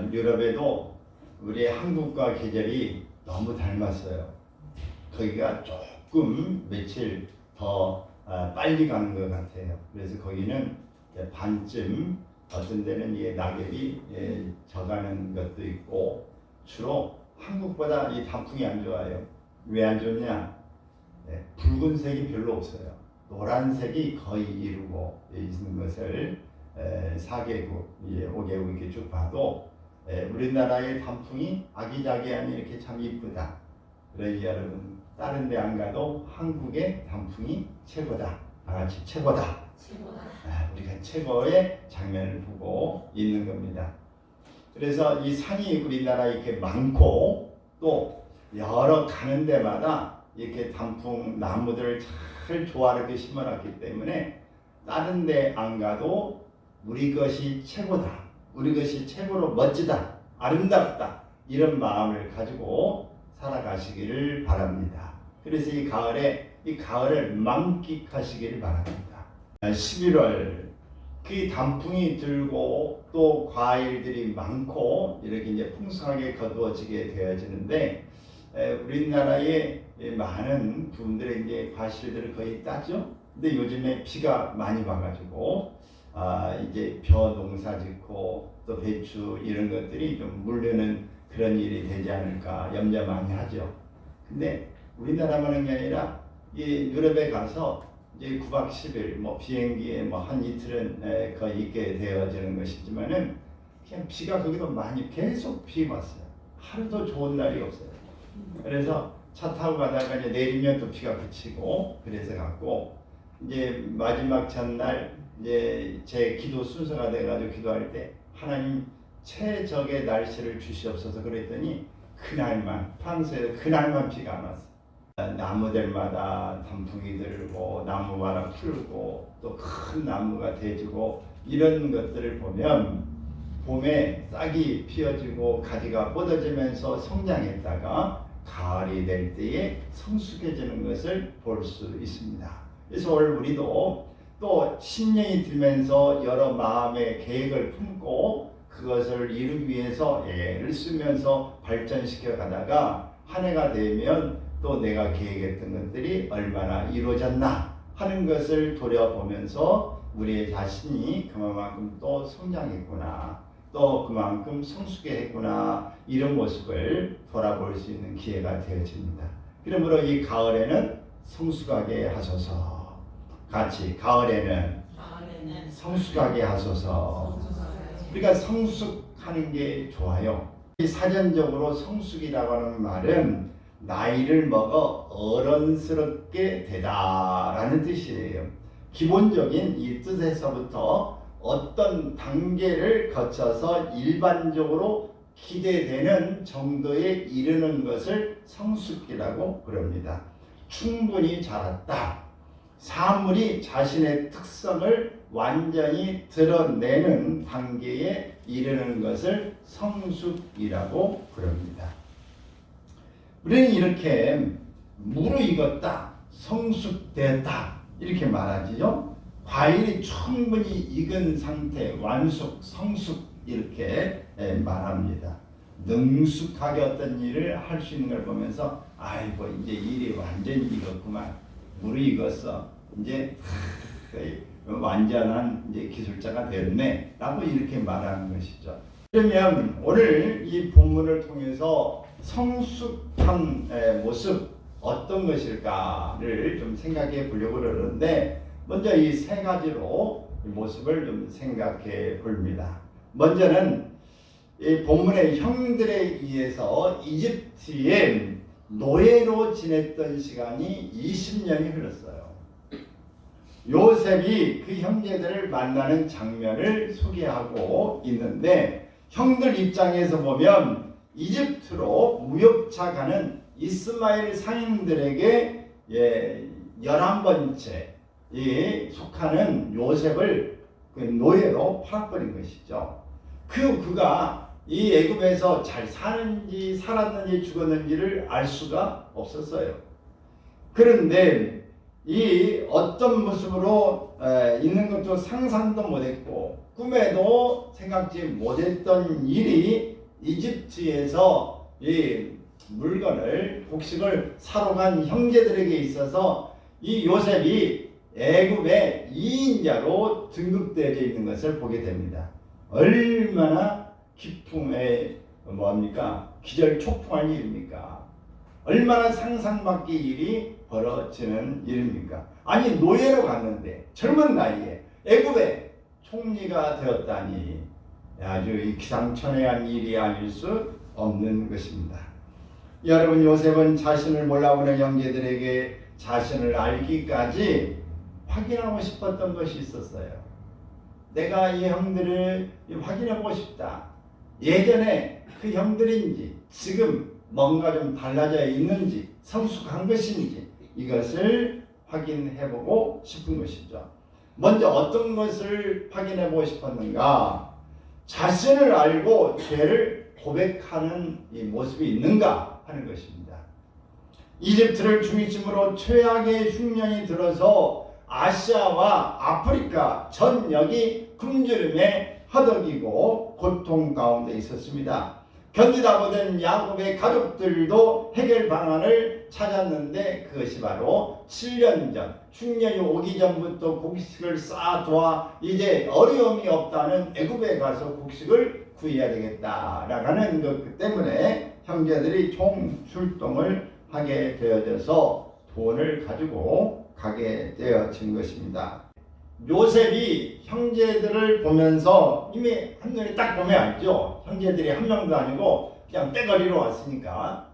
유럽에도 우리 한국과 계절이 너무 닮았어요. 거기가 조금 며칠 더 빨리 가는 것 같아요. 그래서 거기는 반쯤 어떤 데는 낙엽이 져가는 것도 있고, 주로 한국보다 이 단풍이 안 좋아요. 왜 안 좋냐? 붉은색이 별로 없어요. 노란색이 거의 이루고 있는 것을 4개국, 5개국 이렇게 쭉 봐도 우리나라의 단풍이 아기자기하니 이렇게 참 이쁘다. 그러니 여러분, 다른 데 안 가도 한국의 단풍이 최고다. 다 같이 최고다. 우리가 최고의 장면을 보고 있는 겁니다. 그래서 이 산이 우리나라에 이렇게 많고, 또 여러 가는 데마다 이렇게 단풍 나무들을 잘 조화롭게 심어놨기 때문에 다른 데 안 가도 우리 것이 최고다, 우리 것이 최고로 멋지다, 아름답다, 이런 마음을 가지고 살아가시기를 바랍니다. 그래서 이 가을을 만끽하시기를 바랍니다. 11월 그 단풍이 들고 또 과일들이 많고 이렇게 이제 풍성하게 거두어지게 되어지는데, 우리나라의 많은 분들의 이제 과실들을 거의 따죠. 근데 요즘에 비가 많이 와가지고 이제 벼 농사 짓고 또 배추 이런 것들이 좀 물르는 그런 일이 되지 않을까 염려 많이 하죠. 근데 우리나라만 한 게 아니라 이 유럽에 가서 이제 9박 10일 비행기에 한 이틀은 거의 있게 되어지는 것이지만은 그냥 비가 거기도 많이 계속 비 왔어요. 하루도 좋은 날이 없어요. 그래서 차 타고 가다가 이제 내리면 또 비가 그치고, 그래서 갖고 이제 마지막 전날 이제 제 기도 순서가 돼가지고 기도할 때, 하나님 최적의 날씨를 주시옵소서 그랬더니 그날만, 프랑스에서 그날만 비가 안 왔어요. 나무들마다 단풍이 들고 나무마다 풀고 또 큰 나무가 대지고 이런 것들을 보면 봄에 싹이 피어지고 가지가 뻗어지면서 성장했다가 가을이 될 때에 성숙해지는 것을 볼 수 있습니다. 그래서 오늘 우리도 또 신년이 들면서 여러 마음의 계획을 품고 그것을 이루기 위해서 애를 쓰면서 발전시켜 가다가 한 해가 되면 또 내가 계획했던 것들이 얼마나 이루어졌나 하는 것을 돌아보면서 우리의 자신이 그만큼 또 성장했구나, 또 그만큼 성숙했구나, 이런 모습을 돌아볼 수 있는 기회가 되어집니다. 그러므로 이 가을에는 성숙하게 하소서. 같이 가을에는 성숙하게 하소서. 우리가 성숙하는 게 좋아요. 이 사전적으로 성숙이라고 하는 말은 나이를 먹어 어른스럽게 되다라는 뜻이에요. 기본적인 이 뜻에서부터 어떤 단계를 거쳐서 일반적으로 기대되는 정도에 이르는 것을 성숙이라고 부릅니다. 충분히 자랐다. 사물이 자신의 특성을 완전히 드러내는 단계에 이르는 것을 성숙이라고 부릅니다. 우리는 이렇게 무르익었다, 성숙되었다 이렇게 말하지요. 과일이 충분히 익은 상태, 완숙, 성숙 이렇게 말합니다. 능숙하게 어떤 일을 할 수 있는 걸 보면서 아이고 이제 일이 완전히 익었구만, 무르익었어, 이제 완전한 이제 기술자가 됐네 라고 이렇게 말하는 것이죠. 그러면 오늘 이 본문을 통해서 성숙한 모습 어떤 것일까를 좀 생각해 보려고 그러는데, 먼저 이 세 가지로 모습을 좀 생각해 봅니다. 먼저는 이 본문의 형들에 의해서 이집트에 노예로 지냈던 시간이 20년이 흘렀어요. 요셉이 그 형제들을 만나는 장면을 소개하고 있는데, 형들 입장에서 보면 이집트로 무역차 가는 이스마엘 상인들에게 11번째 속하는 요셉을 노예로 팔아버린 것이죠. 그가 이 애굽에서 잘 사는지 살았는지 죽었는지를 알 수가 없었어요. 그런데 이 어떤 모습으로 있는 것도 상상도 못했고 꿈에도 생각지 못했던 일이 이집트에서 이 물건을 곡식을 사러 간 형제들에게 있어서 이 요셉이 애굽의 2인자로 등극되어져 있는 것을 보게 됩니다. 얼마나 기품의 기절촉풍한 일입니까? 얼마나 상상밖의 일이 벌어지는 일입니까? 아니 노예로 갔는데 젊은 나이에 애굽의 총리가 되었다니 아주 기상천외한 일이 아닐 수 없는 것입니다. 여러분, 요셉은 자신을 몰라보는 형제들에게 자신을 알기까지 확인하고 싶었던 것이 있었어요. 내가 이 형들을 확인해보고 싶다. 예전에 그 형들인지 지금 뭔가 좀 달라져 있는지 성숙한 것인지 이것을 확인해보고 싶은 것이죠. 먼저 어떤 것을 확인해보고 싶었는가? 자신을 알고 죄를 고백하는 이 모습이 있는가 하는 것입니다. 이집트를 중심으로 최악의 흉년이 들어서 아시아와 아프리카 전역이 굶주림에 허덕이고 고통 가운데 있었습니다. 견디다 보던 야곱의 가족들도 해결 방안을 찾았는데 그것이 바로 7년 전 흉년이 오기 전부터 곡식을 쌓아두어 이제 어려움이 없다는 애굽에 가서 곡식을 구해야 되겠다라는 것 때문에 형제들이 총출동을 하게 되어져서 돈을 가지고 가게 되어진 것입니다. 요셉이 형제들을 보면서 이미 한눈에 딱 보면 알죠. 형제들이 한 명도 아니고 그냥 떼거리로 왔으니까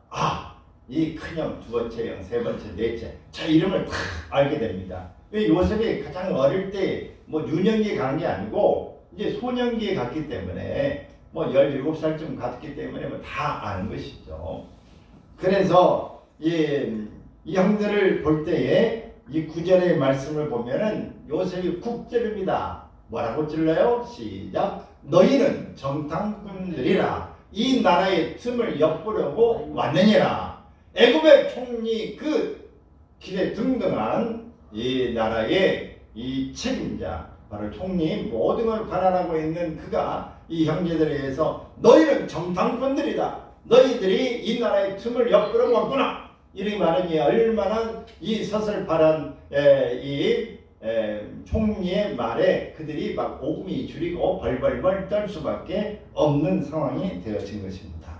이 큰형, 두 번째 형, 세 번째, 넷째 저 이름을 다 알게 됩니다. 왜 요셉이 가장 어릴 때 유년기에 간 게 아니고 이제 소년기에 갔기 때문에 17살쯤 갔기 때문에 다 아는 것이죠. 그래서 이 형들을 볼 때에 이 9절의 말씀을 보면은 요셉이 쿡 찌릅니다. 뭐라고 찔러요? 시작. 너희는 정탐꾼들이라 이 나라의 틈을 엿보려고 왔느니라. 애굽의 총리 그 길에 등등한 이 나라의 이 책임자 바로 총리 모든 걸 관할하고 있는 그가 이 형제들에 의해서 너희는 정탐꾼들이다. 너희들이 이 나라의 틈을 엿보려고 왔구나. 이렇게 말하니 얼마나 이 서슬파란 이 총리의 말에 그들이 막 오금이 줄이고 벌벌벌 떨 수밖에 없는 상황이 되어진 것입니다.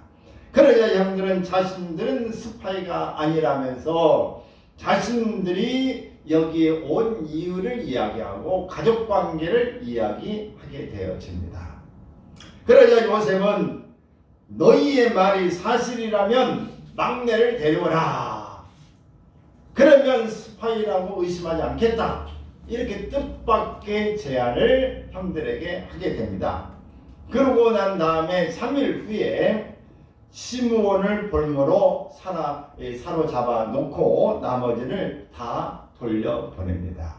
그러자 형들은 자신들은 스파이가 아니라면서 자신들이 여기에 온 이유를 이야기하고 가족관계를 이야기하게 되어집니다. 그러자 요셉은 너희의 말이 사실이라면 막내를 데려오라. 그러면 스파이라고 의심하지 않겠다. 이렇게 뜻밖의 제안을 형들에게 하게 됩니다. 그러고 난 다음에 3일 후에 시므온을 볼모로 사로잡아 놓고 나머지를 다 돌려보냅니다.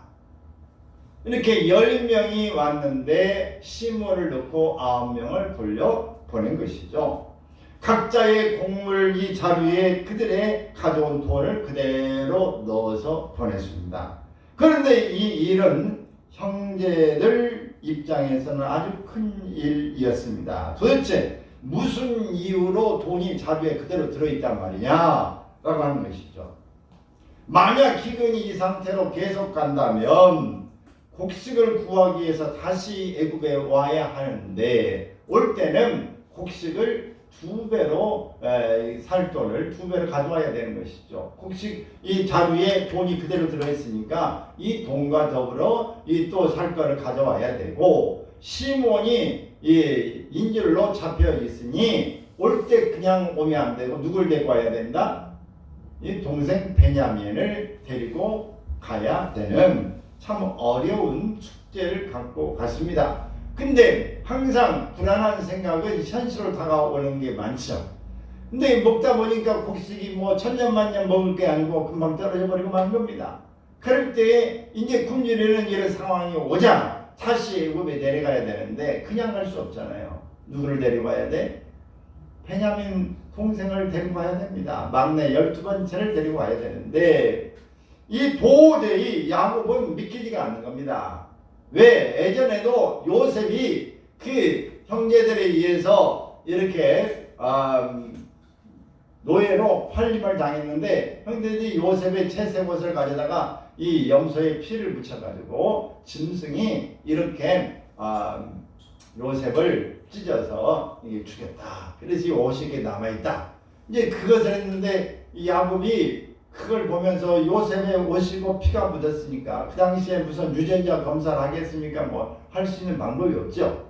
이렇게 10명이 왔는데 시므온을 넣고 9명을 돌려보낸 것이죠. 각자의 곡물 자루에 그들의 가져온 돈을 그대로 넣어서 보냈습니다. 그런데 이 일은 형제들 입장에서는 아주 큰 일이었습니다. 도대체 무슨 이유로 돈이 자루에 그대로 들어있단 말이냐 라고 하는 것이죠. 만약 기근이 이 상태로 계속 간다면 곡식을 구하기 위해서 다시 애굽에 와야 하는데 올 때는 곡식을 2배로 살 돈을 2배로 가져와야 되는 것이죠. 곡식 이 자루에 돈이 그대로 들어있으니까 이 돈과 더불어 이 또 살 거를 가져와야 되고 시몬이 이 인질로 잡혀 있으니 올 때 그냥 오면 안 되고 누굴 데리고 와야 된다? 이 동생 베냐민을 데리고 가야 되는 참 어려운 숙제를 갖고 갔습니다. 근데 항상 불안한 생각은 현실로 다가오는 게 많죠. 근데 먹다 보니까 곡식이 천년만년 먹을 게 아니고 금방 떨어져 버리고 만 겁니다. 그럴 때 이제 굶주리는 이런 상황이 오자 다시 애굽에 내려가야 되는데 그냥 갈 수 없잖아요. 누구를 데려가야 돼? 베냐민 동생을 데리고 가야 됩니다. 막내 12번째를 데리고 가야 되는데 이 도저히 야곱은 믿기지가 않는 겁니다. 왜? 예전에도 요셉이 그 형제들에 의해서 이렇게 노예로 팔림을 당했는데 형제들이 요셉의 채색옷을 가져다가 이 염소의 피를 묻혀가지고 짐승이 이렇게 요셉을 찢어서 죽였다. 그래서 이 옷이 이렇게 남아있다. 이제 그것을 했는데 이 야곱이 그걸 보면서 요셉의 옷이고 피가 묻었으니까 그 당시에 무슨 유전자 검사를 하겠습니까? 뭐 할 수 있는 방법이 없죠.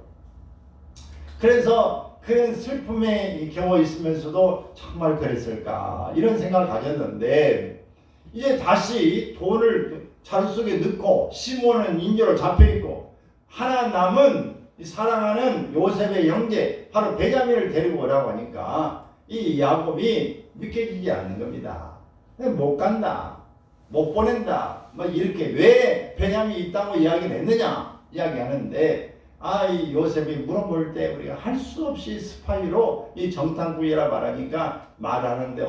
그래서 그런 슬픔에 겨워 있으면서도 정말 그랬을까 이런 생각을 가졌는데 이제 다시 돈을 자루 속에 넣고 시몬은 인조로 잡혀있고 하나 남은 사랑하는 요셉의 형제 바로 베냐민을 데리고 오라고 하니까 이 야곱이 믿겨지지 않는 겁니다. 못 간다, 못 보낸다, 뭐 이렇게 왜 베냐민이 있다고 이야기를 했느냐 이야기하는데 이 요셉이 물어볼 때 우리가 할 수 없이 스파이로 이 정탐꾼이라 말하니까 말하는데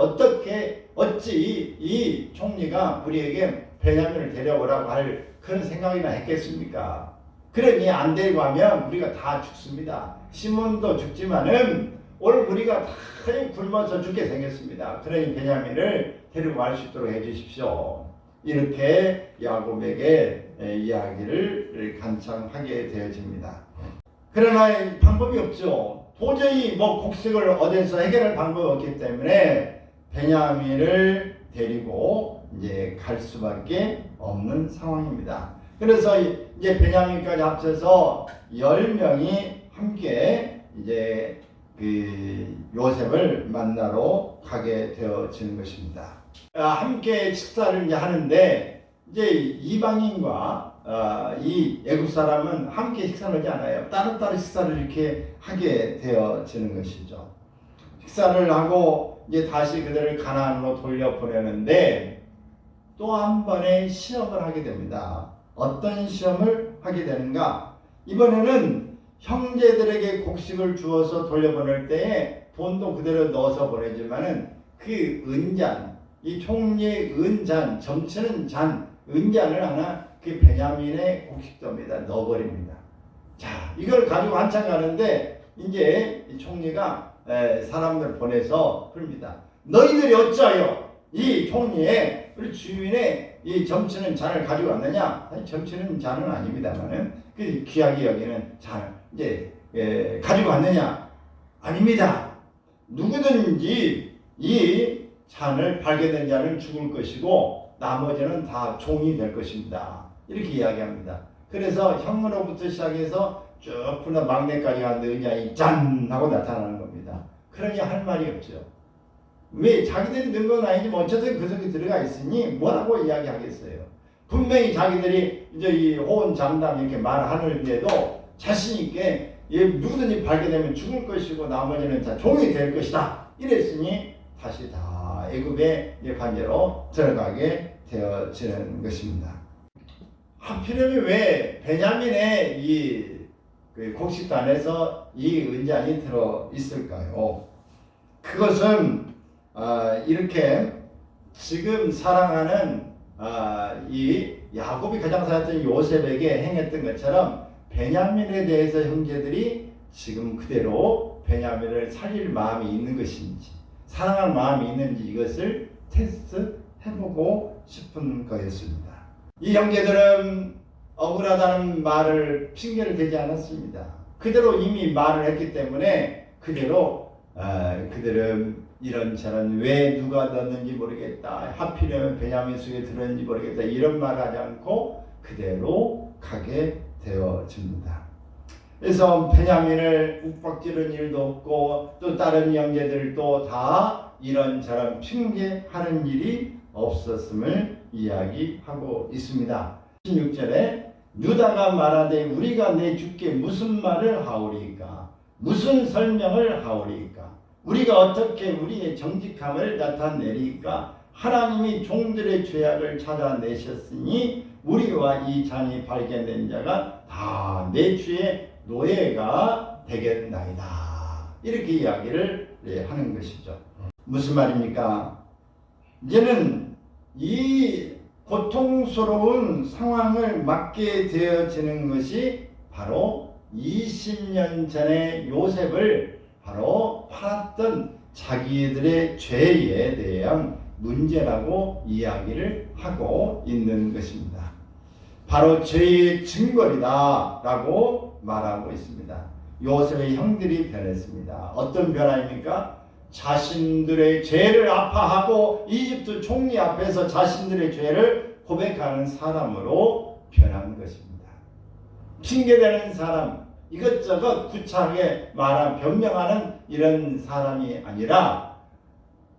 어찌 이 총리가 우리에게 베냐민을 데려오라고 할 그런 생각이나 했겠습니까? 그러니 안 데리고 가면 우리가 다 죽습니다. 시몬도 죽지만은 오늘 우리가 다 굶어서 죽게 생겼습니다. 그러니 베냐민을 데리고 갈 수 있도록 해주십시오. 이렇게 야곱에게 이야기를 간청하게 되어집니다. 그러나 방법이 없죠. 도저히 뭐 곡식을 얻어서 해결할 방법이 없기 때문에 베냐민을 데리고 이제 갈 수밖에 없는 상황입니다. 그래서 이제 베냐민까지 합쳐서 10명이 함께 이제 그 요셉을 만나러 가게 되어지는 것입니다. 함께 식사를 이제 하는데 이제 이방인과 이 애굽 사람은 함께 식사를 하지 않아요. 따로따로 식사를 이렇게 하게 되어지는 것이죠. 식사를 하고 이제 다시 그들을 가나안으로 돌려보내는데 또 한 번의 시험을 하게 됩니다. 어떤 시험을 하게 되는가? 이번에는 형제들에게 곡식을 주어서 돌려보낼 때에 돈도 그대로 넣어서 보내지만은 그 은잔, 이 총리의 은잔, 점치는 잔, 은잔을 하나 그 베냐민의 곡식도에다 넣어버립니다. 자, 이걸 가지고 한참 가는데 이제 이 총리가 사람들 보내서 그럽니다. 너희들이 어찌하여 이 총리의 우리 주인의 이 점치는 잔을 가지고 왔느냐? 아니, 점치는 잔은 아닙니다만은 그 귀하게 여기는 잔을 이제 가지고 왔느냐? 아닙니다. 누구든지 이 잔을 발견된 자는 죽을 것이고 나머지는 다 종이 될 것입니다. 이렇게 이야기합니다. 그래서 형으로부터 시작해서 쭉 풀어 막내까지 갔는데 은장이 짠 하고 나타나는 겁니다. 그러니 할 말이 없죠. 왜? 자기들이 넣은 건 아니지만 어쨌든 그 속에 들어가 있으니 뭐라고 이야기하겠어요. 분명히 자기들이 이제 이 호언장담 이렇게 말하는데도 자신있게 누구든지 발견되면 죽을 것이고 나머지는 다 종이 될 것이다. 이랬으니 다시 다 애굽의 관제로 들어가게 되어지는 것입니다. 하필이면 왜 베냐민의 이 곡식단에서 이 은잔이 들어 있을까요? 그것은 이렇게 지금 사랑하는 이 야곱이 가장 사랑했던 요셉에게 행했던 것처럼 베냐민에 대해서 형제들이 지금 그대로 베냐민을 살릴 마음이 있는 것인지 사랑할 마음이 있는지 이것을 테스트해보고 싶은 거였습니다. 이 형제들은 억울하다는 말을 핑계를 대지 않았습니다. 그대로 이미 말을 했기 때문에 그들은 이런저런 왜 누가 넣었는지 모르겠다. 하필이면 베냐민 속에 들었는지 모르겠다. 이런 말을 하지 않고 그대로 가게 되어집니다. 그래서 베냐민을 욱박지른 일도 없고 또 다른 형제들도 다 이런저런 핑계하는 일이 없었음을 이야기하고 있습니다. 16절에 유다가 말하되 우리가 내 주께 무슨 말을 하오리까? 무슨 설명을 하오리까? 우리가 어떻게 우리의 정직함을 나타내리까? 하나님이 종들의 죄악을 찾아내셨으니 우리와 이 잔이 발견된 자가 다 내 주의 노예가 되겠나이다. 이렇게 이야기를 하는 것이죠. 무슨 말입니까? 이제는 이 고통스러운 상황을 맞게 되어지는 것이 바로 20년 전에 요셉을 바로 팔았던 자기들의 죄에 대한 문제라고 이야기를 하고 있는 것입니다. 바로 죄의 증거이다 라고 말하고 있습니다. 요셉의 형들이 변했습니다. 어떤 변화입니까? 자신들의 죄를 아파하고 이집트 총리 앞에서 자신들의 죄를 고백하는 사람으로 변한 것입니다. 핑계대는 사람, 이것저것 구차하게 말한 변명하는 이런 사람이 아니라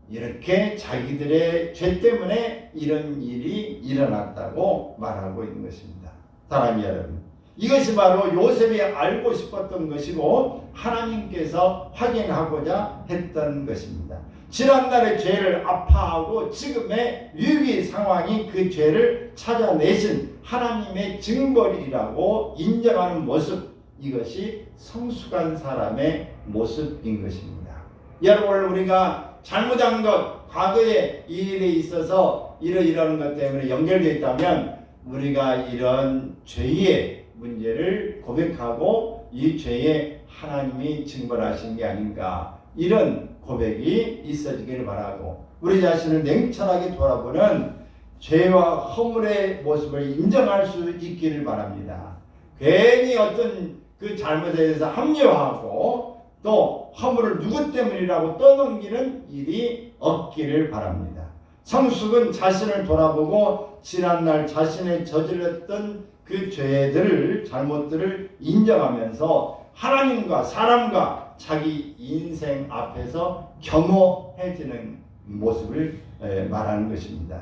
이렇게 자기들의 죄 때문에 이런 일이 일어났다고 말하고 있는 것입니다. 사랑하는 여러분, 이것이 바로 요셉이 알고 싶었던 것이고 하나님께서 확인하고자 했던 것입니다. 지난날의 죄를 아파하고 지금의 위기 상황이 그 죄를 찾아내신 하나님의 증거이라고 인정하는 모습, 이것이 성숙한 사람의 모습인 것입니다. 여러분, 우리가 잘못한 것, 과거의 일에 있어서 이러이러한 것 때문에 연결되어 있다면 우리가 이런 죄의 문제를 고백하고 이 죄에 하나님이 징벌하신 게 아닌가, 이런 고백이 있어지기를 바라고 우리 자신을 냉철하게 돌아보는 죄와 허물의 모습을 인정할 수 있기를 바랍니다. 괜히 어떤 그 잘못에 대해서 합리화하고 또 허물을 누구 때문이라고 떠넘기는 일이 없기를 바랍니다. 성숙은 자신을 돌아보고 지난날 자신의 저질렀던 그 죄들을, 잘못들을 인정하면서 하나님과 사람과 자기 인생 앞에서 겸허해지는 모습을 말하는 것입니다.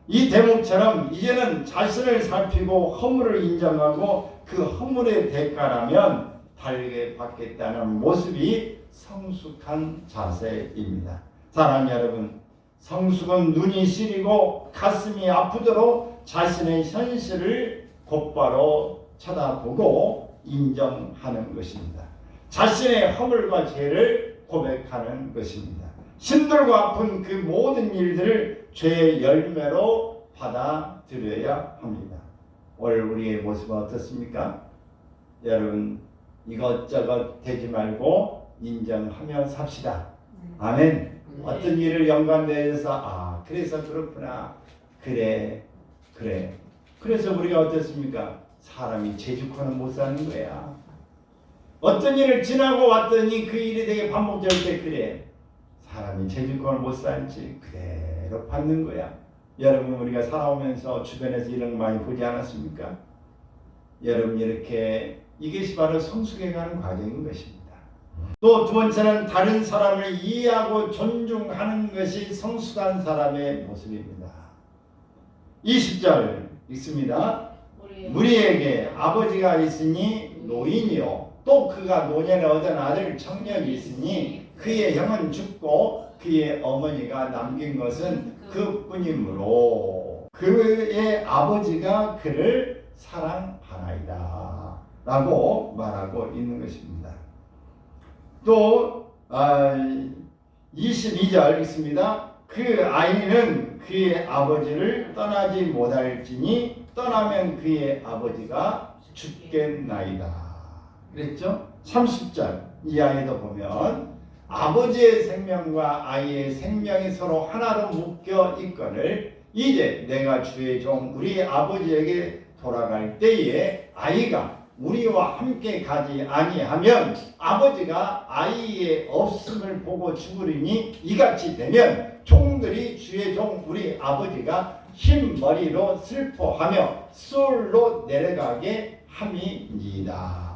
이 대목처럼 이제는 자신을 살피고 허물을 인정하고 그 허물의 대가라면 달게 받겠다는 모습이 성숙한 자세입니다. 사랑하는 여러분, 성숙은 눈이 시리고 가슴이 아프도록 자신의 현실을 곧바로 쳐다보고 인정하는 것입니다. 자신의 허물과 죄를 고백하는 것입니다. 힘들고 아픈 그 모든 일들을 죄의 열매로 받아들여야 합니다. 오늘 우리의 모습은 어떻습니까? 여러분, 이것저것 되지 말고 인정하며 삽시다. 아멘. 어떤 일을 연관돼서 그래서 그렇구나. 그래. 그래서 우리가 어떻습니까? 사람이 재주코는 못 사는 거야. 어떤 일을 지나고 왔더니 그 일이 되게 반복될 때 그래. 사람이 재주코는 못 살지. 그대로 받는 거야. 여러분, 우리가 살아오면서 주변에서 이런 거 많이 보지 않았습니까? 여러분, 이렇게 이것이 바로 성숙해가는 과정인 것입니다. 또 두 번째는 다른 사람을 이해하고 존중하는 것이 성숙한 사람의 모습입니다. 20절 읽습니다. 무리에게 아버지가 있으니 노인이요 또 그가 노년에 얻은 아들 청년이 있으니 그의 형은 죽고 그의 어머니가 남긴 것은 그뿐이므로 그의 아버지가 그를 사랑하나이다 라고 말하고 있는 것입니다. 또 22절 있습니다. 그 아이는 그의 아버지를 떠나지 못할지니 떠나면 그의 아버지가 죽겠나이다 그랬죠? 30절 이하에도 보면 아버지의 생명과 아이의 생명이 서로 하나로 묶여 있거늘 이제 내가 주의 종 우리 아버지에게 돌아갈 때에 아이가 우리와 함께 가지 아니하면 아버지가 아이의 없음을 보고 죽으리니 이같이 되면 종들이 주의 종 우리 아버지가 흰 머리로 슬퍼하며 수울로 내려가게 함이니이다.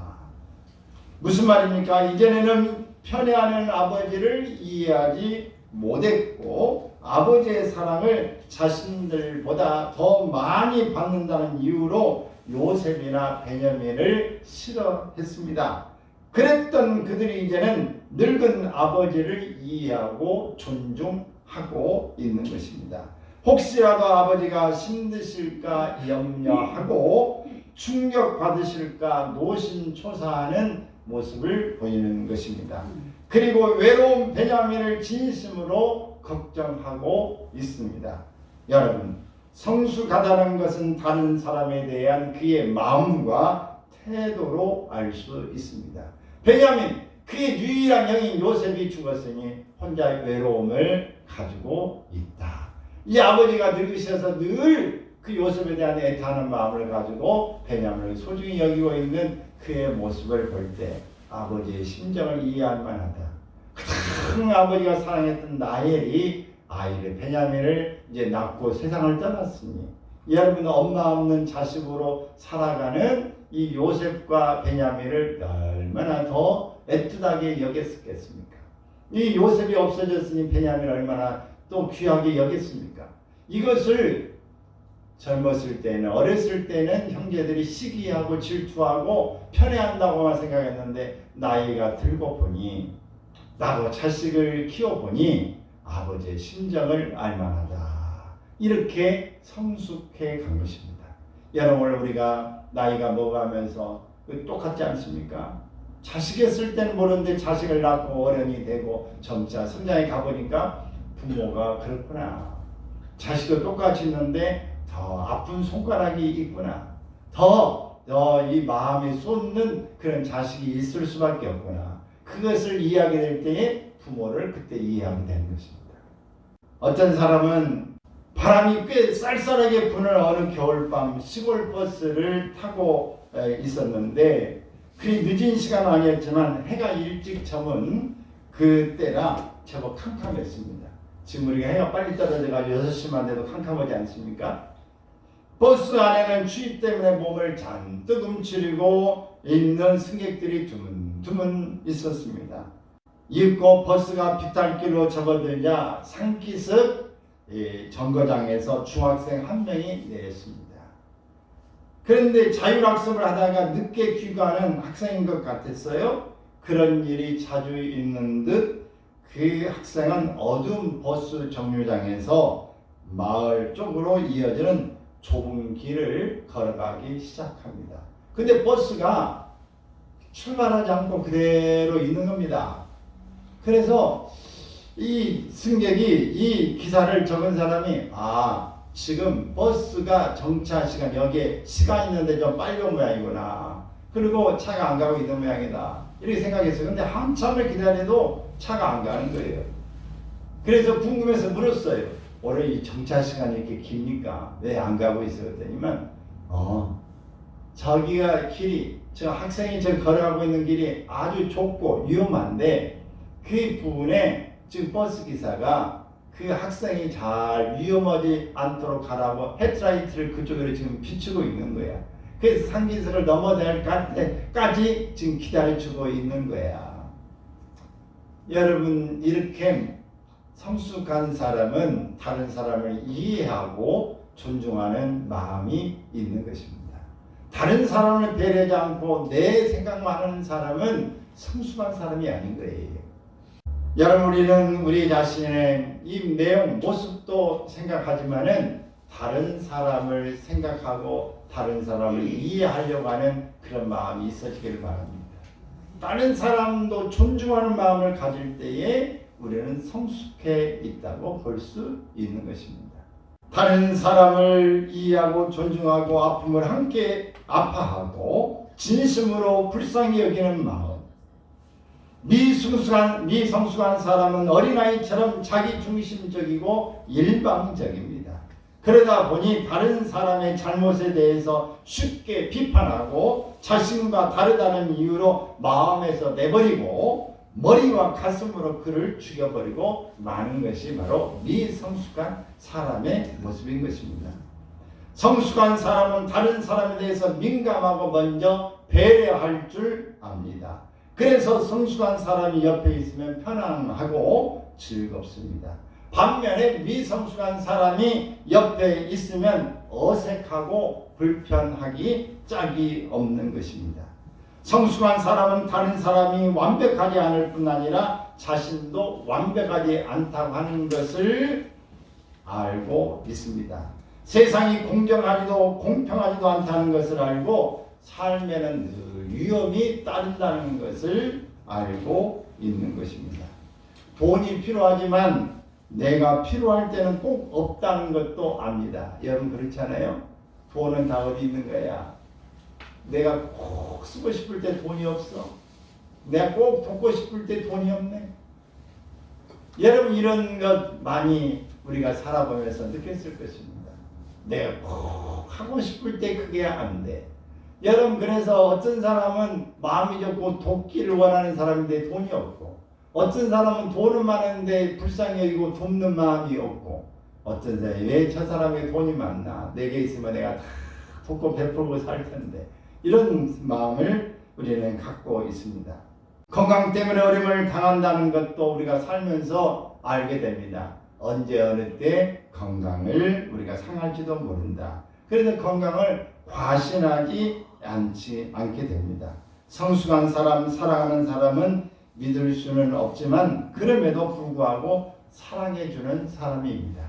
무슨 말입니까? 이전에는 편애하는 아버지를 이해하지 못했고 아버지의 사랑을 자신들보다 더 많이 받는다는 이유로 요셉이나 베냐민을 싫어했습니다. 그랬던 그들이 이제는 늙은 아버지를 이해하고 존중하고 있는 것입니다. 혹시라도 아버지가 힘드실까 염려하고 충격받으실까 노심초사하는 모습을 보이는 것입니다. 그리고 외로운 베냐민을 진심으로 걱정하고 있습니다. 여러분, 성숙하다는 것은 다른 사람에 대한 그의 마음과 태도로 알 수 있습니다. 베냐민, 그의 유일한 형인 요셉이 죽었으니 혼자의 외로움을 가지고 있다. 이 아버지가 늙으셔서 늘 그 요셉에 대한 애타는 마음을 가지고 베냐민을 소중히 여기고 있는 그의 모습을 볼 때 아버지의 심정을 이해할 만하다. 큰 아버지가 사랑했던 라헬이 아이를 베냐민을 이제 낳고 세상을 떠났으니 여러분 엄마 없는 자식으로 살아가는 이 요셉과 베냐민을 얼마나 더 애틋하게 여겼겠습니까? 이 요셉이 없어졌으니 베냐민을 얼마나 또 귀하게 여겼습니까? 이것을 젊었을 때는 어렸을 때는 형제들이 시기하고 질투하고 편애한다고만 생각했는데 나이가 들고 보니 나도 자식을 키워보니 아버지의 심정을 알만하다. 이렇게 성숙해 간 것입니다. 여러분 우리가 나이가 먹어가면서 똑같지 않습니까? 자식했을 때는 모르는데 자식을 낳고 어른이 되고 점차 성장해 가보니까 부모가 그렇구나. 자식도 똑같이 있는데 더 아픈 손가락이 있구나. 더 이 마음이 쏟는 그런 자식이 있을 수밖에 없구나. 그것을 이해하게 될 때에 부모를 그때 이해하게 되는 것입니다. 어떤 사람은 바람이 꽤 쌀쌀하게 부는 어느 겨울밤 시골 버스를 타고 있었는데 그리 늦은 시간은 아니었지만 해가 일찍 저문 그때라 제법 캄캄했습니다. 지금 우리가 해가 빨리 떨어져가지고 6시만 돼도 캄캄하지 않습니까? 버스 안에는 추위 때문에 몸을 잔뜩 움츠리고 있는 승객들이 드문드문 있었습니다. 입고 버스가 비탈길로 접어들자 산기슭 정거장에서 중학생 한 명이 내렸습니다. 그런데 자율학습을 하다가 늦게 귀가하는 학생인 것 같았어요. 그런 일이 자주 있는 듯 그 학생은 어두운 버스 정류장에서 마을 쪽으로 이어지는 좁은 길을 걸어가기 시작합니다. 근데 버스가 출발하지 않고 그대로 있는 겁니다. 그래서 이 승객이 이 기사를 적은 사람이 지금 버스가 정차 시간 여기에 시간 있는데 좀 빨리 온 모양이구나. 그리고 차가 안 가고 있는 모양이다. 이렇게 생각했어요. 근데 한참을 기다려도 차가 안 가는 거예요. 그래서 궁금해서 물었어요. 올해 이 정차 시간이 이렇게 깁니까? 왜 안 가고 있어? 그랬더니만 저기가 길이 저 학생이 저 걸어가고 있는 길이 아주 좁고 위험한데 그 부분에 지금 버스 기사가 그 학생이 잘 위험하지 않도록 가라고 헤드라이트를 그쪽으로 지금 비추고 있는 거야. 그래서 산기슭을 넘어갈 때까지 지금 기다려주고 있는 거야. 여러분 이렇게 성숙한 사람은 다른 사람을 이해하고 존중하는 마음이 있는 것입니다. 다른 사람을 배려하지 않고 내 생각만 하는 사람은 성숙한 사람이 아닌 거예요. 여러분 우리는 우리 자신의 이 내용 모습도 생각하지만은 다른 사람을 생각하고 다른 사람을 이해하려고 하는 그런 마음이 있어지기를 바랍니다. 다른 사람도 존중하는 마음을 가질 때에 우리는 성숙해 있다고 볼 수 있는 것입니다. 다른 사람을 이해하고 존중하고 아픔을 함께 아파하고 진심으로 불쌍히 여기는 마음. 미성숙한 사람은 어린아이처럼 자기중심적이고 일방적입니다. 그러다 보니 다른 사람의 잘못에 대해서 쉽게 비판하고 자신과 다르다는 이유로 마음에서 내버리고 머리와 가슴으로 그를 죽여버리고 마는 것이 바로 미성숙한 사람의 모습인 것입니다. 성숙한 사람은 다른 사람에 대해서 민감하고 먼저 배려할 줄 압니다. 그래서 성숙한 사람이 옆에 있으면 편안하고 즐겁습니다. 반면에 미성숙한 사람이 옆에 있으면 어색하고 불편하기 짝이 없는 것입니다. 성숙한 사람은 다른 사람이 완벽하지 않을 뿐 아니라 자신도 완벽하지 않다고 하는 것을 알고 있습니다. 세상이 공정하지도 공평하지도 않다는 것을 알고 삶에는 늘 위험이 따른다는 것을 알고 있는 것입니다. 돈이 필요하지만 내가 필요할 때는 꼭 없다는 것도 압니다. 여러분 그렇잖아요? 돈은 다 어디 있는 거야? 내가 꼭 쓰고 싶을 때 돈이 없어. 내가 꼭 돕고 싶을 때 돈이 없네. 여러분 이런 것 많이 우리가 살아보면서 느꼈을 것입니다. 내가 꼭 하고 싶을 때 그게 안 돼. 여러분 그래서 어떤 사람은 마음이 좋고 돕기를 원하는 사람인데 돈이 없고, 어떤 사람은 돈은 많은데 불쌍히 여기고 돕는 마음이 없고, 어떤 사람이 왜 저 사람의 돈이 많나, 내게 있으면 내가 다 돕고 베풀고 살 텐데, 이런 마음을 우리는 갖고 있습니다. 건강 때문에 어려움을 당한다는 것도 우리가 살면서 알게 됩니다. 언제 어느 때 건강을 우리가 상할지도 모른다. 그래서 건강을 과신하지 않게 됩니다. 성숙한 사람, 사랑하는 사람은 믿을 수는 없지만 그럼에도 불구하고 사랑해주는 사람입니다.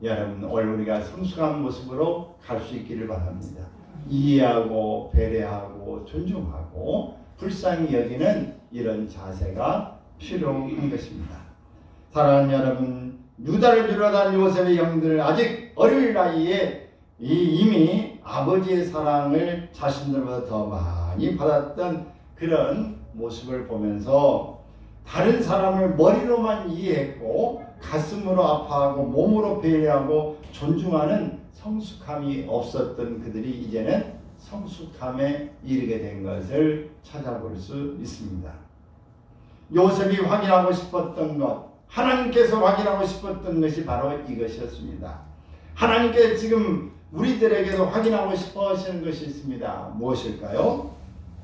여러분 오늘 우리가 성숙한 모습으로 갈 수 있기를 바랍니다. 이해하고 배려하고 존중하고 불쌍히 여기는 이런 자세가 필요한 것입니다. 사랑하는 여러분, 유다를 비롯한 요셉의 형들 아직 어릴 나이에 이미 아버지의 사랑을 자신들보다 더 많이 받았던 그런 모습을 보면서 다른 사람을 머리로만 이해했고 가슴으로 아파하고 몸으로 배려하고 존중하는 성숙함이 없었던 그들이 이제는 성숙함에 이르게 된 것을 찾아볼 수 있습니다. 요셉이 확인하고 싶었던 것, 하나님께서 확인하고 싶었던 것이 바로 이것이었습니다. 하나님께 지금 우리들에게도 확인하고 싶어 하시는 것이 있습니다. 무엇일까요?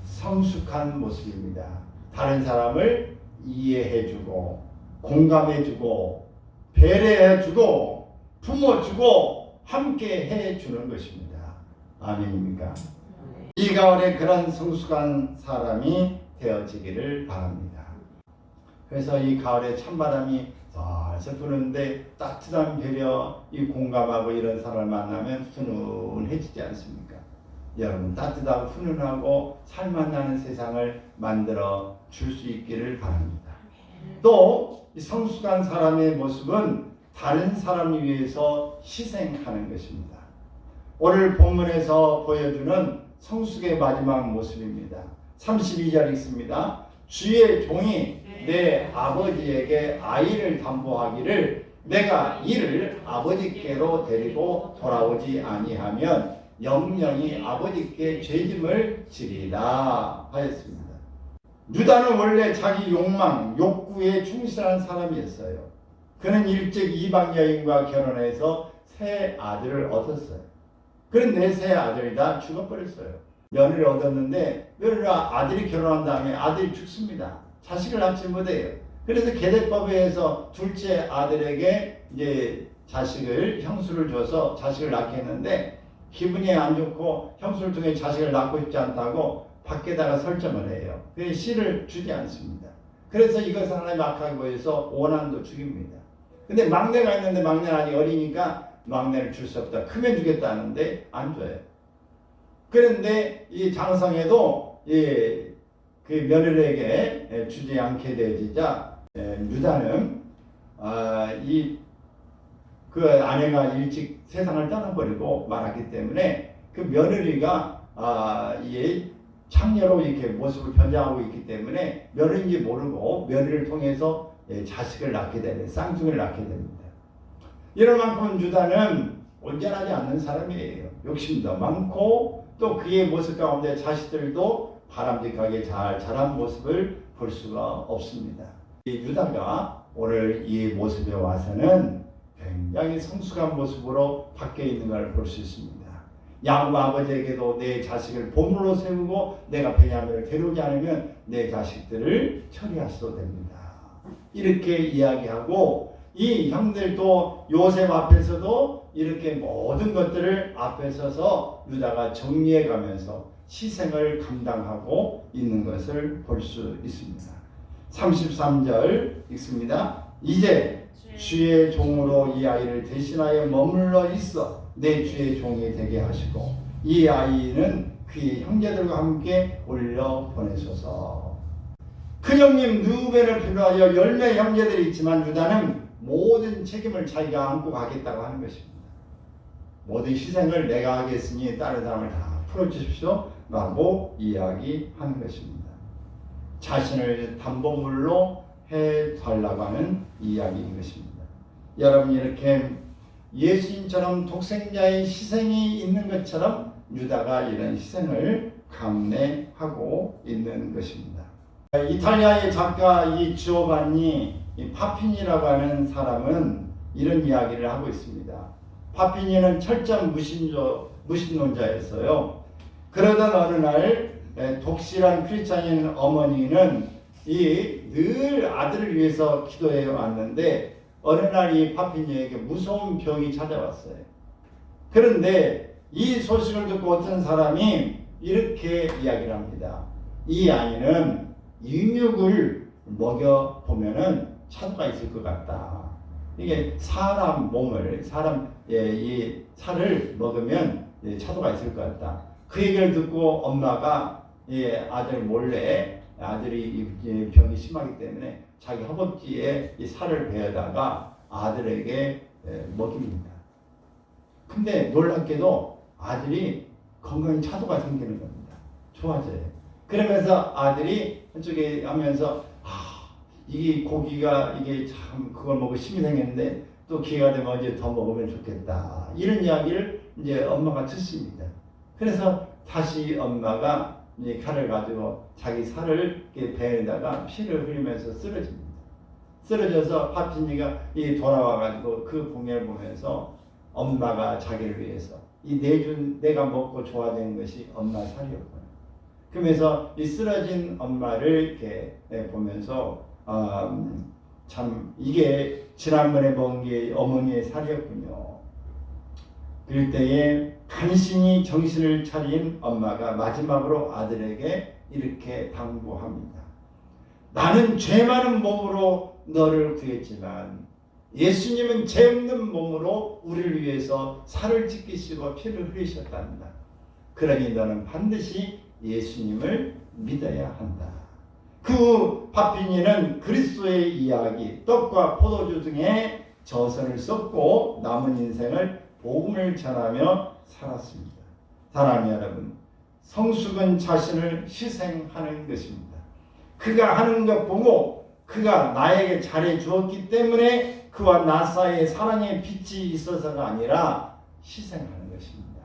성숙한 모습입니다. 다른 사람을 이해해주고 공감해주고 배려해주고 품어주고 함께 해주는 것입니다. 아멘입니까? 이 가을에 그런 성숙한 사람이 되어지기를 바랍니다. 그래서 이 가을에 찬바람이 살살 부는데 따뜻한 배려, 이 공감하고 이런 사람을 만나면 훈훈해지지 않습니까? 여러분 따뜻하고 훈훈하고 살맛 나는 세상을 만들어 줄 수 있기를 바랍니다. 또 이 성숙한 사람의 모습은 다른 사람을 위해서 희생하는 것입니다. 오늘 본문에서 보여주는 성숙의 마지막 모습입니다. 32절 있습니다. 주의 종이 내 아버지에게 아이를 담보하기를 내가 이를 아버지께로 데리고 돌아오지 아니하면 영영이 아버지께 죄짐을 지리라 하였습니다. 유다는 원래 자기 욕망, 욕구에 충실한 사람이었어요. 그는 일찍 이방 여인과 결혼해서 세 아들을 얻었어요. 그런데 세 아들이 다 죽어버렸어요. 며느리를 얻었는데 아들이 결혼한 다음에 아들이 죽습니다. 자식을 낳지 못해요. 그래서 계대법에 의해서 둘째 아들에게 이제 형수를 줘서 자식을 낳게 했는데 기분이 안 좋고 형수를 통해 자식을 낳고 싶지 않다고 밖에다가 설정을 해요. 그래서 씨를 주지 않습니다. 그래서 이것을 하나님 악하게 보여서 오난도 죽입니다. 근데 막내가 있는데 막내는 아직 어리니까 막내를 줄 수 없다. 크면 주겠다는데 안 줘요. 그런데 이 장성에도 그 며느리에게 주지 않게 되자 유다는 그 아내가 일찍 세상을 떠나버리고 말았기 때문에 그 며느리가 창녀로 이렇게 모습을 변장하고 있기 때문에 며느리인지 모르고 며느리를 통해서 자식을 낳게 되는 쌍둥이를 낳게 됩니다. 이런 만큼 유다는 온전하지 않는 사람이에요. 욕심도 많고 또 그의 모습 가운데 자식들도 바람직하게 잘 자란 모습을 볼 수가 없습니다. 이 유다가 오늘 이 모습에 와서는 굉장히 성숙한 모습으로 바뀌어 있는 걸 볼 수 있습니다. 야곱 아버지에게도 내 자식을 보물로 세우고 내가 베냐민을 데려오지 않으면 내 자식들을 처리하셔도 됩니다. 이렇게 이야기하고 이 형들도 요셉 앞에서도 이렇게 모든 것들을 앞에 서서 유다가 정리해 가면서 희생을 감당하고 있는 것을 볼 수 있습니다. 33절 읽습니다. 이제 주의 종으로 이 아이를 대신하여 머물러 있어 내 주의 종이 되게 하시고 이 아이는 그의 형제들과 함께 올려 보내소서. 큰형님 르우벤을 필요하여 10명의 형제들이 있지만 유다는 모든 책임을 자기가 안고 가겠다고 하는 것입니다. 모든 희생을 내가 하겠으니 다른 사람을 다 풀어주십시오 라고 이야기하는 것입니다. 자신을 담보물로 해달라고 하는 이야기인 것입니다. 여러분, 이렇게 예수님처럼 독생자의 희생이 있는 것처럼 유다가 이런 희생을 감내하고 있는 것입니다. 이탈리아의 작가 이 지오반니 파피니라고 하는 사람은 이런 이야기를 하고 있습니다. 파피니는 철저한 무신론자였어요. 그러던 어느 날 독실한 크리스찬인 어머니는 늘 아들을 위해서 기도해 왔는데 어느 날 이 파피니에게 무서운 병이 찾아왔어요. 그런데 이 소식을 듣고 어떤 사람이 이렇게 이야기를 합니다. 이 아이는 인육을 먹여보면은 차도가 있을 것 같다. 이게 사람 몸을, 이 살을 먹으면 차도가 있을 것 같다. 그 얘기를 듣고 엄마가 아들 몰래, 아들이 병이 심하기 때문에 자기 허벅지에 이 살을 베어다가 아들에게 먹입니다. 근데 놀랍게도 아들이 건강에 차도가 생기는 겁니다. 좋아져요. 그러면서 아들이 한쪽에 하면서 이 고기가 이게 참 그걸 먹고 힘이 생겼는데 또 기회가 되면 이제 더 먹으면 좋겠다. 이런 이야기를 이제 엄마가 듣습니다. 그래서 다시 엄마가 이 칼을 가지고 자기 살을 베에다가 피를 흘리면서 쓰러집니다. 쓰러져서 파피니가 돌아와가지고 그 공연을 보면서 엄마가 자기를 위해서 내가 먹고 좋아지는 것이 엄마 살이었구나. 그러면서 이 쓰러진 엄마를 이렇게 보면서 참 이게 지난번에 먹은 게 어머니의 살이었군요. 그럴 때에 간신히 정신을 차린 엄마가 마지막으로 아들에게 이렇게 당부합니다. 나는 죄 많은 몸으로 너를 구했지만 예수님은 죄 없는 몸으로 우리를 위해서 살을 찢기시고 피를 흘리셨단다. 그러니 너는 반드시 예수님을 믿어야 한다. 그 파피니는 그리스도의 이야기, 떡과 포도주 등의 저선을 썼고 남은 인생을 복음을 전하며 살았습니다. 사랑하는 여러분, 성숙은 자신을 희생하는 것입니다. 그가 하는 것 보고 그가 나에게 잘해 주었기 때문에 그와 나 사이에 사랑의 빛이 있어서가 아니라 희생하는 것입니다.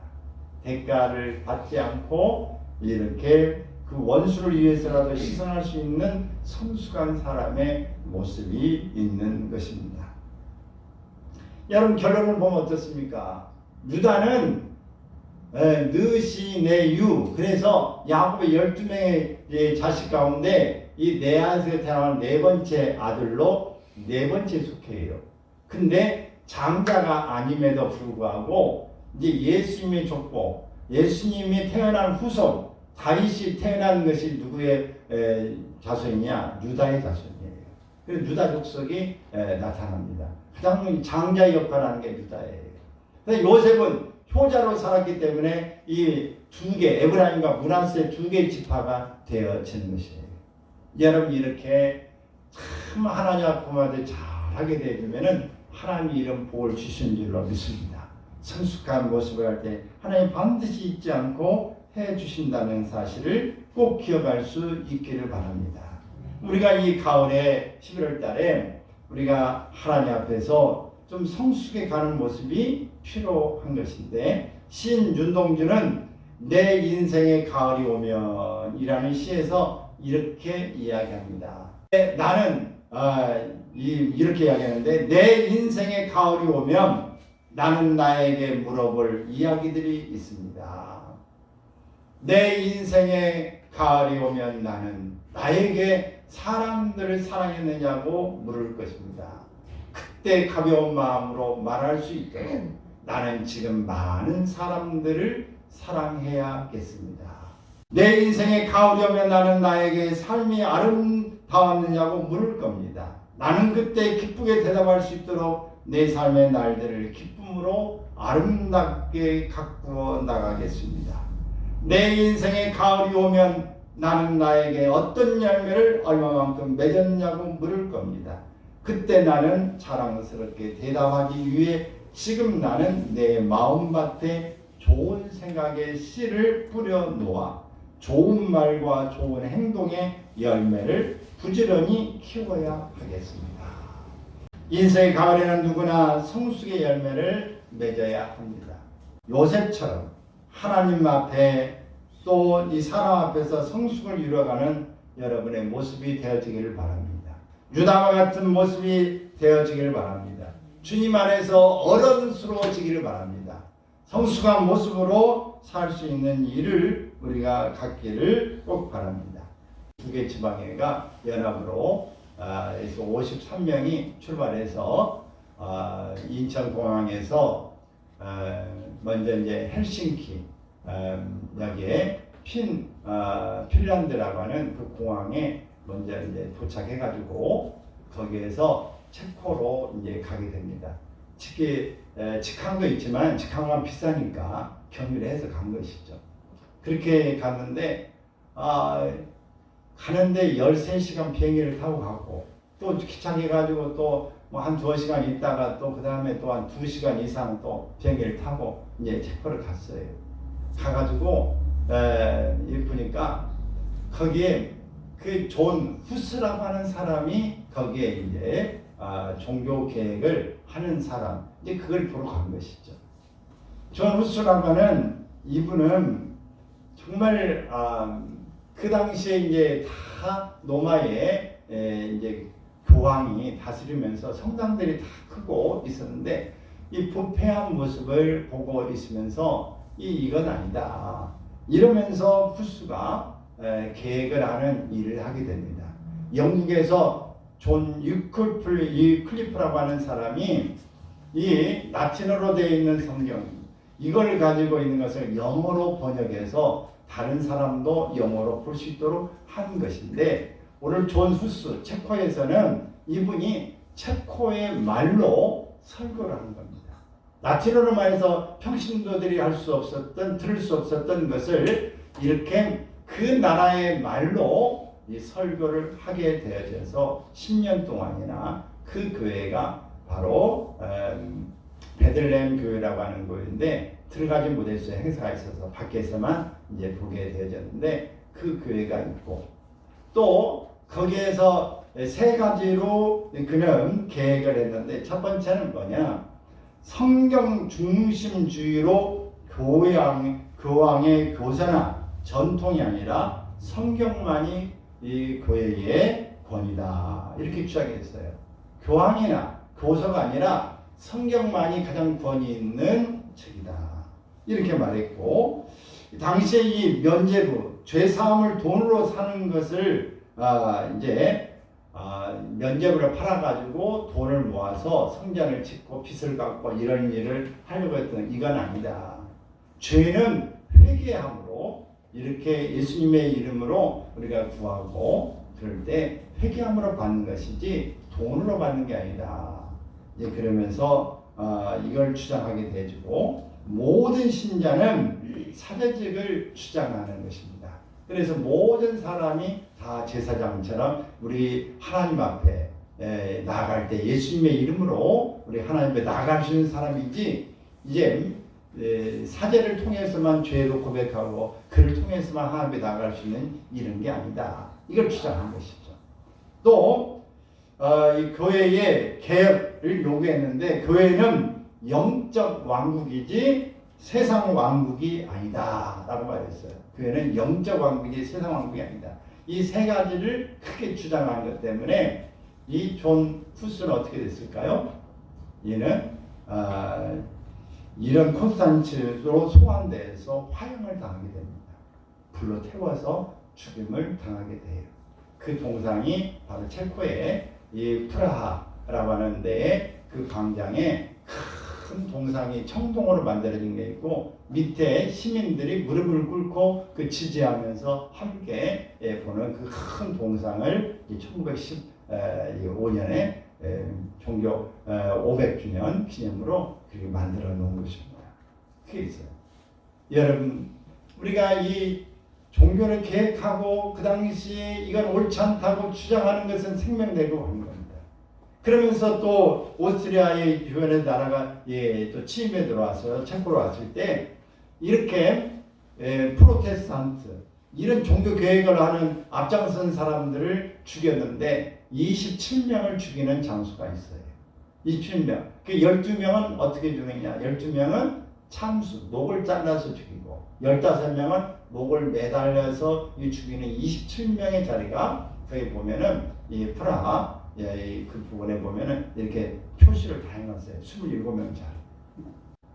대가를 받지 않고 이렇게 그 원수를 위해서라도 희생할 수 있는 성숙한 사람의 모습이 있는 것입니다. 여러분, 결론을 보면 어떻습니까? 유다는 느시 네유, 그래서 야곱의 12명의 자식 가운데 이 네아에서 태어난 네 번째 아들로 네 번째 속해요. 근데 장자가 아님에도 불구하고 이제 예수님의 족보, 예수님이 태어난 후손 다윗이 태어난 것이 누구의 자손이냐? 유다의 자손이에요. 그래서 유다 족속이 나타납니다. 가장 장자의 역할을 하는 게 유다예요. 근데 요셉은 효자로 살았기 때문에 이 두 개, 에브라임과 므낫세 두 개의 지파가 되어진 것이에요. 여러분, 이렇게 참 하나님 앞에 잘하게 되면은 하나님이 이런 복을 주신 줄로 믿습니다. 성숙한 모습을 할 때 하나님 반드시 잊지 않고 해 주신다는 사실을 꼭 기억할 수 있기를 바랍니다. 우리가 이 가을에 11월 달에 우리가 하나님 앞에서 좀 성숙해 가는 모습이 필요한 것인데, 시인 윤동주는 내 인생의 가을이 오면 이라는 시에서 이렇게 이야기합니다. 나는 이렇게 이야기하는데, 내 인생의 가을이 오면 나는 나에게 물어볼 이야기들이 있습니다. 내 인생의 가을이 오면 나는 나에게 사람들을 사랑했느냐고 물을 것입니다. 그때 가벼운 마음으로 말할 수 있도록 나는 지금 많은 사람들을 사랑해야겠습니다. 내 인생의 가을이 오면 나는 나에게 삶이 아름다웠느냐고 물을 겁니다. 나는 그때 기쁘게 대답할 수 있도록 내 삶의 날들을 기쁨으로 아름답게 가꾸어 나가겠습니다. 내 인생의 가을이 오면 나는 나에게 어떤 열매를 얼마만큼 맺었냐고 물을 겁니다. 그때 나는 자랑스럽게 대답하기 위해 지금 나는 내 마음밭에 좋은 생각의 씨를 뿌려 놓아 좋은 말과 좋은 행동의 열매를 부지런히 키워야 하겠습니다. 인생의 가을에는 누구나 성숙의 열매를 맺어야 합니다. 요셉처럼 하나님 앞에 또 이 사람 앞에서 성숙을 이루어가는 여러분의 모습이 되어지기를 바랍니다. 유다와 같은 모습이 되어지기를 바랍니다. 주님 안에서 어른스러워지기를 바랍니다. 성숙한 모습으로 살 수 있는 일을 우리가 갖기를 꼭 바랍니다. 두 개 지방회가 연합으로 53명이 출발해서 인천공항에서 먼저 이제 헬싱키 여기에 핀란드라고 하는 그 공항에 먼저 이제 도착해가지고 거기에서 체코로 이제 가게 됩니다. 직항도 있지만 직항은 비싸니까 경유를 해서 간 것이죠. 그렇게 갔는데 가는데 13시간 비행기를 타고 갔고 또 기차해가지고 또 뭐 한 2시간 있다가 또 그 다음에 또 한 2시간 이상 또 비행기를 타고 이제 체코를 갔어요. 가가지고 보니까 거기에 그 존 후스라고 하는 사람이 거기에 이제 종교 계획을 하는 사람 이제 그걸 보러 간 것이죠. 존 후스라고 하는 이분은 정말 그 당시에 이제 다 로마에 이제 교황이 다스리면서 성당들이 다 크고 있었는데 이 부패한 모습을 보고 있으면서 이건 아니다 이러면서 후스가 계획을 하는 일을 하게 됩니다. 영국에서 존 유클리프라고 하는 사람이 이 라틴어로 되어 있는 성경 이걸 가지고 있는 것을 영어로 번역해서 다른 사람도 영어로 볼 수 있도록 한 것인데 오늘 존 후스 체코에서는 이분이 체코의 말로 설교를 하는 겁니다. 라틴어로 말해서 평신도들이 할 수 없었던 들을 수 없었던 것을 이렇게 그 나라의 말로 이 설교를 하게 되어져서 10년 동안이나 그 교회가 바로 베들레헴 교회라고 하는 교회인데 들어가지 못했어요. 행사가 있어서 밖에서만 이제 보게 되어졌는데 그 교회가 있고 또 거기에서 3가지로 그는 계획을 했는데 첫 번째는 뭐냐 성경 중심주의로 교황의 교사나 전통이 아니라 성경만이 이 교회의 권위다 이렇게 주장했어요. 교황이나 교서가 아니라 성경만이 가장 권위 있는 책이다 이렇게 말했고 당시에 이 면죄부 죄사함을 돈으로 사는 것을 면죄부를 팔아가지고 돈을 모아서 성전을 짓고 빚을 갚고 이런 일을 하려고 했던 이건 아니다. 죄는 회개함으로 이렇게 예수님의 이름으로 우리가 구하고 그럴 때 회개함으로 받는 것이지 돈으로 받는 게 아니다. 이제 그러면서 이걸 주장하게 되어지고 모든 신자는 사제직을 주장하는 것입니다. 그래서 모든 사람이 다 제사장처럼 우리 하나님 앞에 나아갈 때 예수님의 이름으로 우리 하나님 앞에 나아갈 수 있는 사람이지 이제 사제를 통해서만 죄도 고백하고 그를 통해서만 하나님 앞에 나아갈 수 있는 이런 게 아니다. 이걸 주장한 것이죠. 또 이 교회의 개혁을 요구했는데 교회는 영적 왕국이지 세상 왕국이 아니다 라고 말했어요. 교회는 영적 왕국이지 세상 왕국이 아니다. 이 3가지를 크게 주장한 것 때문에 이 존 후스는 어떻게 됐을까요? 얘는 이런 콘스탄치로 소환돼서 화형을 당하게 됩니다. 불로 태워서 죽임을 당하게 돼요. 그 동상이 바로 체코의 이 프라하라고 하는 데에 그 광장에 큰 동상이 청동으로 만들어진 게 있고 밑에 시민들이 무릎을 꿇고 그 지지하면서 함께 보는 그 큰 동상을 1915년에 종교 500주년 기념으로 그렇게 만들어 놓은 것입니다. 그게 있어요. 여러분 우리가 이 종교를 계획하고 그 당시에 이건 옳지 않다고 주장하는 것은 생명내고 하는 겁니다. 그러면서 또 오스트리아의 주변의 나라가 또 침입에 들어와서 체코로 왔을 때 이렇게 프로테스탄트 이런 종교 계획을 하는 앞장선 사람들을 죽였는데 27명을 죽이는 장수가 있어요. 27명. 그 12명은 어떻게 죽느냐? 12명은 참수, 목을 잘라서 죽이고 15명은 목을 매달려서 죽이는 27명의 자리가 거기 보면은 이 프라하 그 부분에 보면은 이렇게 표시를 다 해놨어요. 27명 자리.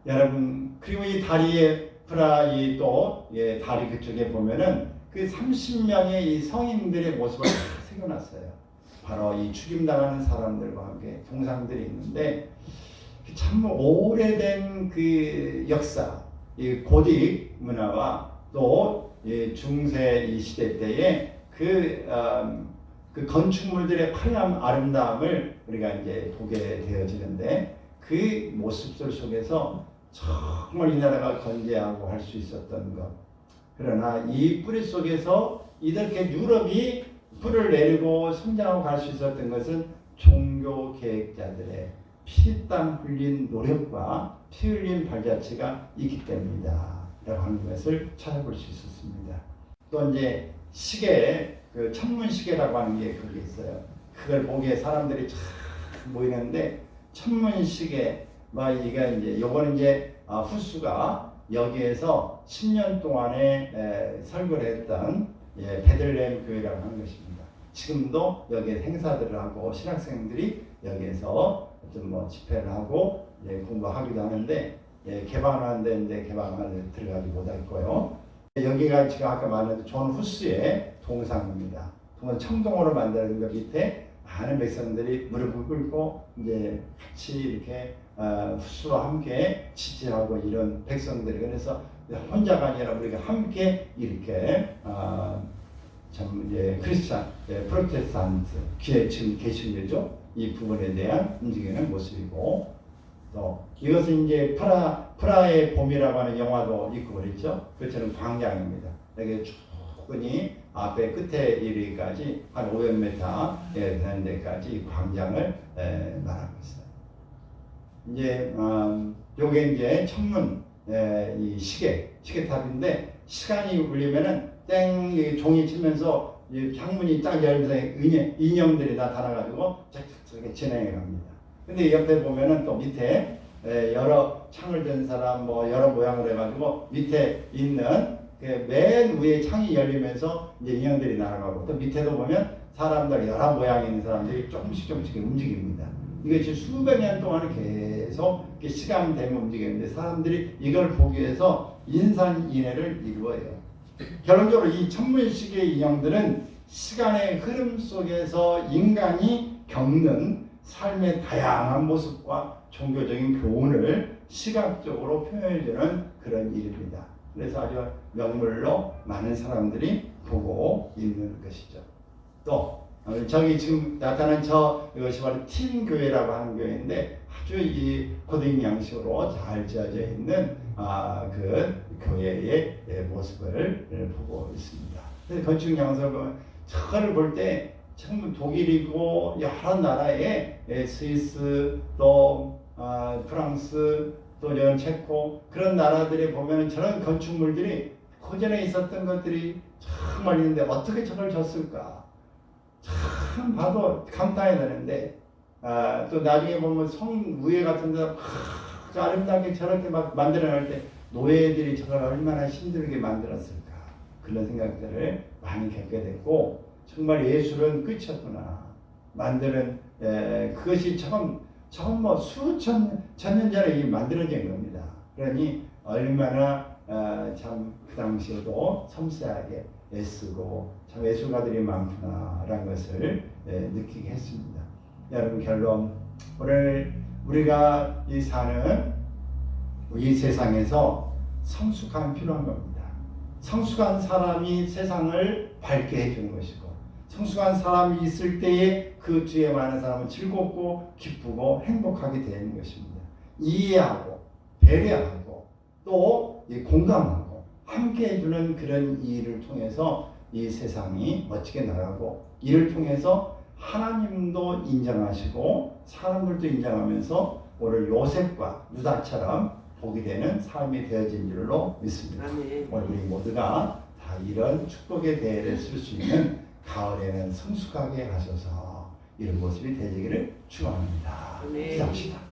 여러분 그리고 이 다리에 프라하 또 다리 그쪽에 보면은 그 30명의 이 성인들의 모습을 새겨놨어요. 바로 이 죽임당하는 사람들과 함께 동상들이 있는데 참 오래된 그 역사, 이 고딕 문화와 또 중세 이 시대 때의 그 건축물들의 화려한 아름다움을 우리가 이제 보게 되어지는데 그 모습들 속에서 정말 이 나라가 건재하고 할 수 있었던 것. 그러나 이 뿌리 속에서 이렇게 유럽이 뿌리를 내리고 성장하고 갈 수 있었던 것은 종교 계획자들의 피땀 흘린 노력과 피 흘린 발자취가 있기 때문이다 라고 하는 것을 찾아볼 수 있었습니다. 또 이제 시계, 그 천문시계라고 하는 게 그게 있어요. 그걸 보기에 사람들이 참 모이는데 천문시계 이게 이제 요거는 이제 후스가 여기에서 10년 동안에 설교를 했던 베들레헴 교회라고 하는 것입니다. 지금도 여기에 행사들을 하고 신학생들이 여기에서 어떤 집회를 하고 공부하기도 하는데 개방하는 데인데 개방을 들어가지 못했고요. 여기가 지금 아까 말했던 존 후스의 동상입니다. 청동으로 만드는 것 밑에 많은 백성들이 무릎을 꿇고 이제 같이 이렇게 후스와 함께 지지하고 이런 백성들이 그래서 혼자가 아니라 우리가 함께 이렇게 참 크리스찬, 프로테스탄트 지금 개신교죠. 이 부분에 대한 움직이는 모습이고 또 이것은 이제 프라하의 봄이라고 하는 영화도 있고 그랬죠. 그처럼 광장입니다. 여기 쭉이 앞에 끝에 이르기까지 한 500m 되는 데까지 광장을 말하고 있어요. 이제 요게 이제 천문 이 시계탑인데 시간이 울리면은 땡 종이 치면서 창문이 딱 열면서 인형들이 나타나가지고 저렇게 진행해 갑니다. 근데 옆에 보면은 또 밑에 여러 창을 든 사람 여러 모양으로 해가지고 밑에 있는 맨 위에 창이 열리면서 이제 인형들이 날아가고 또 밑에도 보면 사람들 여러 모양이 있는 사람들이 조금씩 움직입니다. 이게 지금 수백 년 동안 계속 시간 되면 움직이는데 사람들이 이걸 보기 위해서 인산인해를 이루어요. 결론적으로 이 천문시계의 인형들은 시간의 흐름 속에서 인간이 겪는 삶의 다양한 모습과 종교적인 교훈을 시각적으로 표현해주는 그런 일입니다. 그래서 아주 명물로 많은 사람들이 보고 있는 것이죠. 또 저기 지금 나타난 이것이 바로 팀교회라고 하는 교회인데 아주 이 고딕 양식으로 잘 지어져 있는 그 교회의 모습을 보고 있습니다. 건축 양석은 저거를 볼 때 참 독일이고 여러 나라의 스위스 또 프랑스 또 이런 체코 그런 나라들에 보면 저런 건축물들이 그전에 있었던 것들이 정말 있는데 어떻게 저걸 졌을까 참 봐도 감탄이 되는데 또 나중에 보면 성 위에 같은 데서 아름답게 저렇게 막 만들어낼 때 노예들이 저걸 얼마나 힘들게 만들었을까 그런 생각들을 많이 겪게 됐고 정말 예술은 끝이 없구나 만드는 그것이 처음 수천 년 전에 만들어진 겁니다. 그러니 얼마나 참 그 당시에도 섬세하게 애쓰고 참 예술가들이 많구나라는 것을 느끼게 했습니다. 여러분 결론 오늘 우리가 사는 이 세상에서 성숙함이 필요한 겁니다. 성숙한 사람이 세상을 밝게 해주는 것이고 성숙한 사람이 있을 때에 그 주위에 많은 사람은 즐겁고 기쁘고 행복하게 되는 것입니다. 이해하고 배려하고 또 공감하고 함께 해주는 그런 일을 통해서 이 세상이 멋지게 나가고, 이를 통해서 하나님도 인정하시고 사람들도 인정하면서 오늘 요셉과 유다처럼 복이 되는 삶이 되어진 줄로 믿습니다. 오늘 우리 모두가 다 이런 축복의 대회를 쓸 수 있는 가을에는 성숙하게 하셔서 이런 모습이 되기를 축원합니다. 기도합시다.